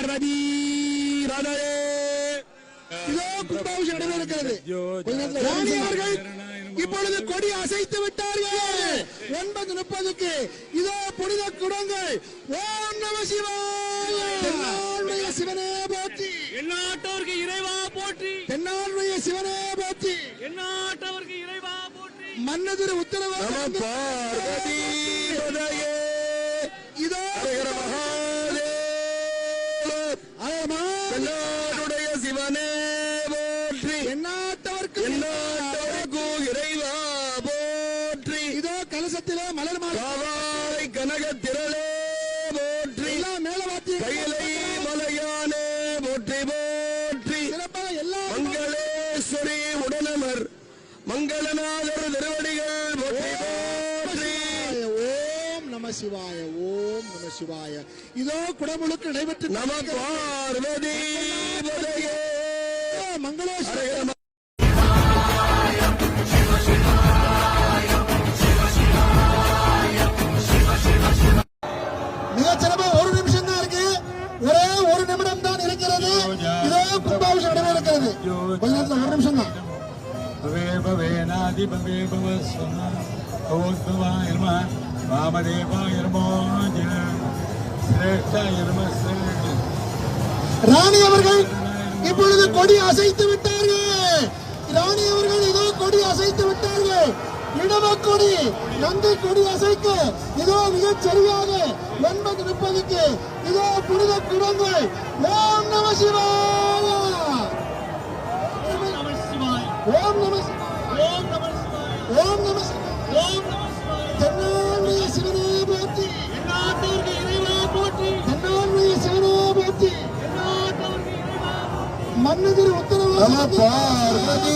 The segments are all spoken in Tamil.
பார்வதி ராதே. இதோ கும்பாபிஷேகம் நடைபெறுகிறது. ராணி அவர்கள் இப்பொழுது கொடி அசைத்து விட்டார்கள். 9:30க்கு இதோ புனித குடங்கள். ஓம் நம சிவாய. தென்னாளுடைய சிவனே போற்றி. எந்நாட்டவருக்கு இறைவா போற்றி. தென்னாளுடைய சிவனே போற்றி. எந்நாட்டவருக்கு இறைவா போற்றி. மன்னதிரு உத்தரவு பார்வதி இதோ தென்னாடுடைய சிவனே போற்றி. எந்நாட்டவர்க்கு இறைவா போற்றி. இதோ கலசத்திலே மலர் மாலை கனக திரளே போற்றி. மேலவாத்தி கையிலை மலையானே போற்றி போற்றி. சிறப்பாக எல்லா மங்களேஸ்வரி உடனமர் மங்களநாதர் திருவடிகள் போற்றி போற்றி. ஓம் நம சிவாய. ஓம் நம சிவாய. இதோ குடமுழுக்கு நடைபெற்று நம பார்வதி மங்களேஸ்வரி மிகச்சிறப்பா. ஒரு நிமிஷம் தான் இருக்கு. ஒரே ஒரு நிமிடம் தான் இருக்கிறது. இதோ கும்பாபிஷேகம் நடைபெறுகிறது. கொஞ்ச நேரத்தில் ஒரு நிமிஷம் தான். ராணி அவர்கள் இப்பொழுது கொடி அசைத்து விட்டார்கள். ராணி அவர்கள் இதோ கொடி அசைத்து விட்டார்கள். இடவக்கொடி நந்தி கொடி அசைக்க இதோ மிகச் சரியாக 9:30க்கு இதோ புனித குடங்கள். ஓம் நம சிவாய. ஓம் நம சிவாய. ஓம் நம சிவாய. ஓம் நம சிவாய. தென்னாளுடைய சிவனே போற்றி. எந்நாட்டவருக்கு இறைவா போற்றி. தென்னாளுடைய சிவனே போற்றி. எந்நாட்டவருக்கு இறைவா போற்றி. மன்னதிரு உத்தரவு பார்வதி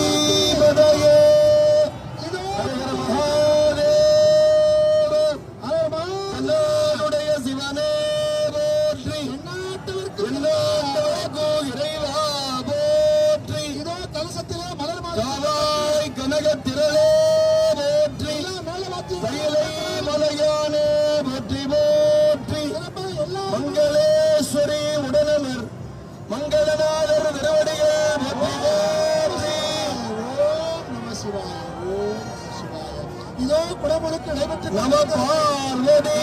தென்னாடுடைய சிவனே போற்றி. இறைவா போற்றி. இதோ கலசத்திலே மலர் காவாய் கனக திரளே போற்றி. கையிலை மலையானே போற்றி போற்றி. மங்களேஸ்வரி உடனமர் மங்களநாதர் திருவடிகள் போற்றி போற்றி. ஓம் நம சிவாய. ஓம் நம சிவாய. இதோ குடமுழுக்கு நடைபெற்று நம பார்வதி